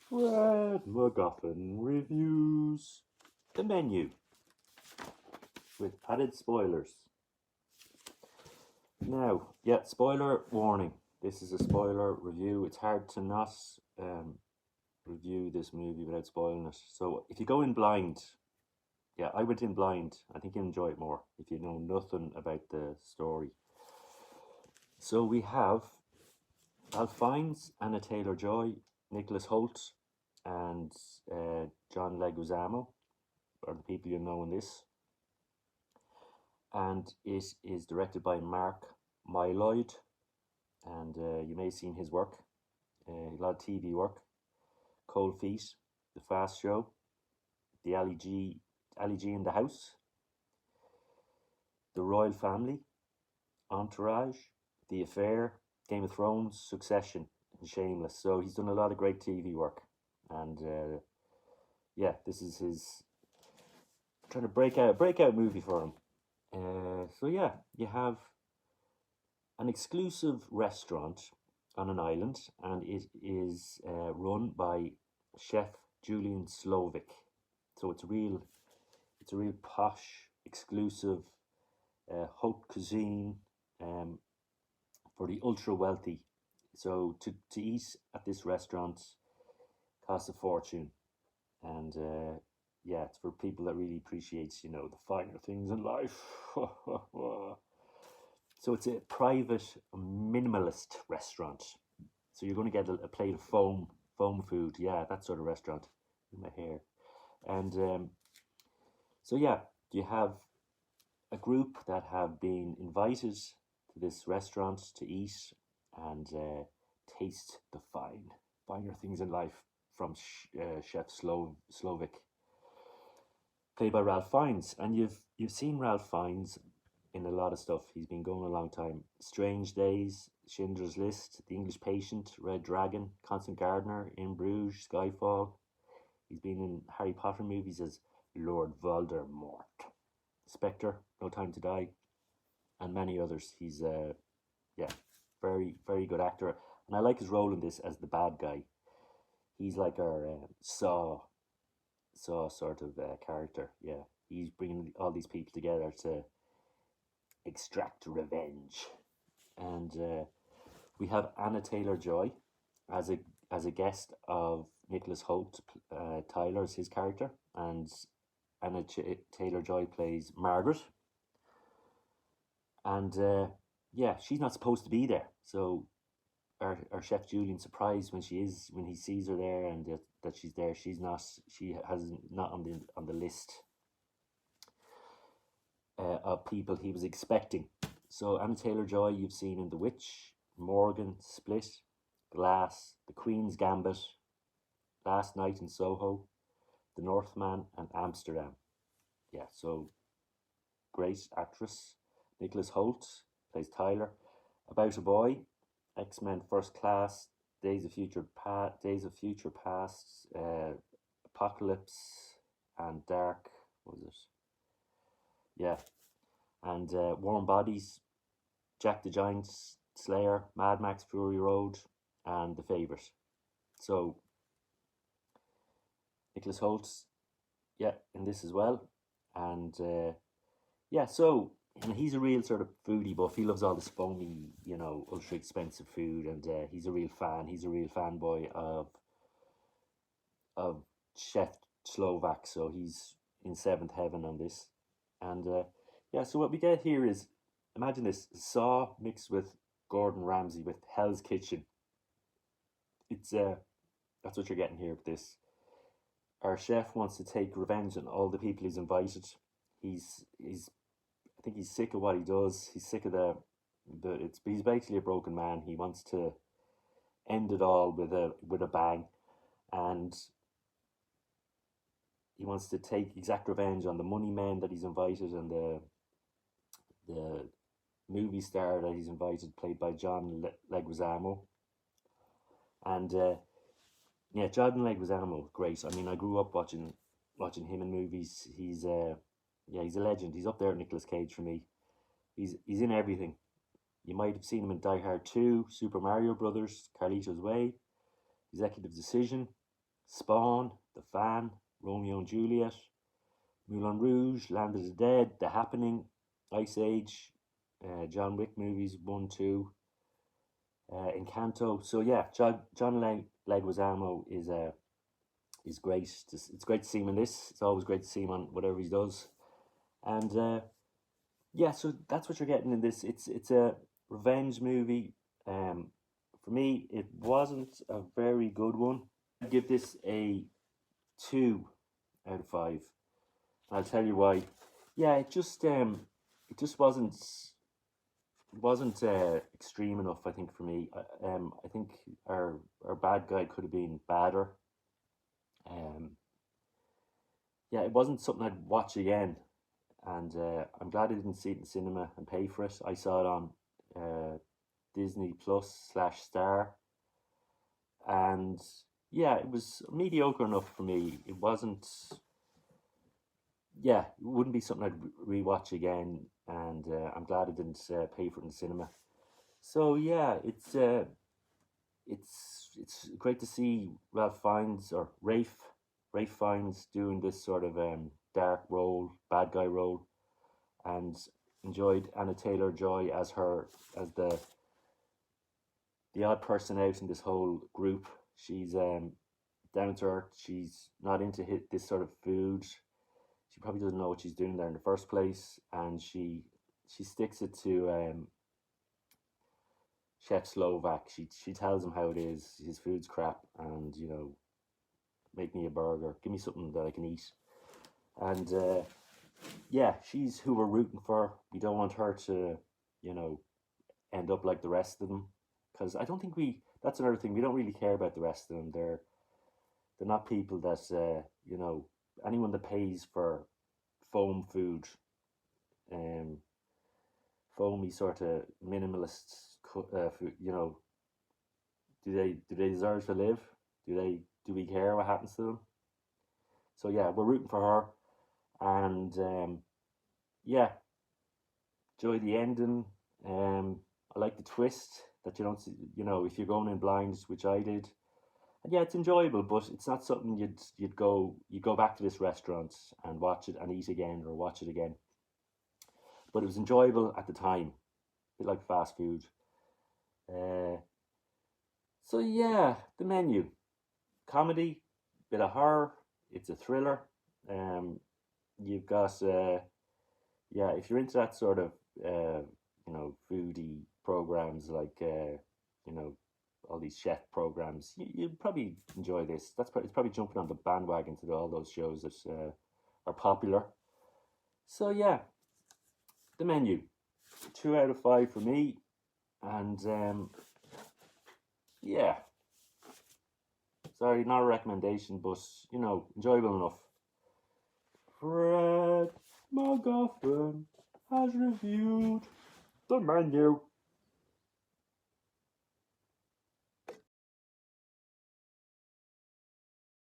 Fred MacGuffin reviews the menu with added spoilers. Now, yeah, spoiler warning. This is a spoiler review. It's hard to not review this movie without spoiling it. So if you go in blind, yeah, I went in blind. I think you'll enjoy it more if you know nothing about the story. So we have Ralph Fiennes, Anna Taylor-Joy, Nicholas Hoult, and John Leguizamo are the people you know in this. And it is directed by Mark Mylod, and you may have seen his work, a lot of TV work. Cold Feet, The Fast Show, The Ali G in the House, The Royal Family, Entourage, The Affair, Game of Thrones, Succession, and Shameless. So he's done a lot of great TV work, and yeah, this is his trying to breakout movie for him. So yeah, you have an exclusive restaurant on an island, and it is run by Chef Julian Slovic. So it's a real posh, exclusive haute cuisine for the ultra wealthy. So to eat at this restaurant costs a fortune, and yeah, it's for people that really appreciates the finer things in life. So it's a private minimalist restaurant. So you're going to get a plate of foam food. Yeah, that sort of restaurant. In my hair, and so yeah, you have a group that have been invited to this restaurant to eat and taste the finer things in life from Chef Slovic, played by Ralph Fiennes. And you've seen Ralph Fiennes in a lot of stuff. He's been going a long time. Strange Days, Schindler's List, The English Patient, Red Dragon, Constant Gardener, In Bruges, Skyfall. He's been in Harry Potter movies as Lord Voldemort, Spectre, No Time to Die, and many others. He's yeah, very good actor, and I like his role in this as the bad guy. He's like our Saw sort of character. Yeah, he's bringing all these people together to extract revenge, and we have Anna Taylor Joy as a guest of Nicholas Hoult. Tyler is his character, and Anna Taylor Joy plays Margaret, and yeah, she's not supposed to be there. So our chef Julian surprised when he sees her there, and that she's there. She has not on the list of people he was expecting. So Anna Taylor Joy you've seen in The Witch, Morgan, Split, Glass, The Queen's Gambit, Last Night in Soho, The Northman, and Amsterdam. Yeah, so great actress. Nicholas Hoult plays Tyler. About a Boy, X-Men First Class, Days of Future Past, Apocalypse, and Dark. What was it? Yeah, and Warm Bodies, Jack the Giant Slayer, Mad Max Fury Road, and The Favourite. So Nicholas Holtz, yeah, in this as well, and yeah, so he's a real sort of foodie buff. He loves all this foamy, ultra expensive food, and he's a real fan. He's a real fanboy of Chef Slovak. So he's in seventh heaven on this, and yeah. So what we get here is, imagine this: Saw mixed with Gordon Ramsay with Hell's Kitchen. It's that's what you're getting here with this. Our chef wants to take revenge on all the people he's invited. He's I think he's sick of what he does. He's sick of he's basically a broken man. He wants to end it all with a bang, and he wants to take exact revenge on the money men that he's invited and the movie star that he's invited, played by John Leguizamo. And yeah, John Leguizamo, great. I mean, I grew up watching him in movies. Yeah, he's a legend. He's up there with Nicolas Cage for me. He's in everything. You might have seen him in Die Hard 2, Super Mario Brothers, Carlito's Way, Executive Decision, Spawn, The Fan, Romeo and Juliet, Moulin Rouge, Land of the Dead, The Happening, Ice Age, John Wick movies 1, 2, Encanto. So yeah, John Leguizamo is great. It's great to see him in this. It's always great to see him on whatever he does. And yeah, so that's what you're getting in this. It's a revenge movie. Um, for me, it wasn't a very good one. I'd give this a 2 out of 5. I'll tell you why. Yeah, it just wasn't extreme enough. I think for me, I think our bad guy could have been badder. Um, yeah, it wasn't something I'd watch again, and I'm glad I didn't see it in cinema and pay for it. I saw it on uh, Disney Plus / Star, and yeah, it was mediocre enough for me. It wasn't. Yeah, it wouldn't be something I'd rewatch again, and I'm glad I didn't pay for it in the cinema. So yeah, it's great to see Ralph Fiennes or Rafe Fiennes doing this sort of dark role, bad guy role, and enjoyed Anna Taylor Joy as her as the odd person out in this whole group. She's down to earth. She's not into this sort of food. She probably doesn't know what she's doing there in the first place, and she sticks it to Chef Slovak. She tells him how it is. His food's crap, and make me a burger. Give me something that I can eat. And yeah, she's who we're rooting for. We don't want her to, you know, end up like the rest of them, because I don't think we. That's another thing. We don't really care about the rest of them. They're not people that anyone that pays for foam food, um, foamy sort of minimalist food. Do they deserve to live? Do we care what happens to them? So yeah, we're rooting for her, and yeah, enjoy the ending. I like the twist that you don't see, if you're going in blind, which I did. And yeah, it's enjoyable, but it's not something you go back to this restaurant and watch it and eat again or watch it again. But it was enjoyable at the time, a bit like fast food. Uh, so yeah, the menu, comedy, bit of horror. It's a thriller. Um, you've got yeah, if you're into that sort of foodie programs like you know all these chef programs, you'd probably enjoy this. It's probably jumping on the bandwagon to all those shows that are popular. So yeah, the menu, 2 out of 5 for me, and yeah, sorry, not a recommendation, but enjoyable enough. Fred MacGuffin has reviewed the menu.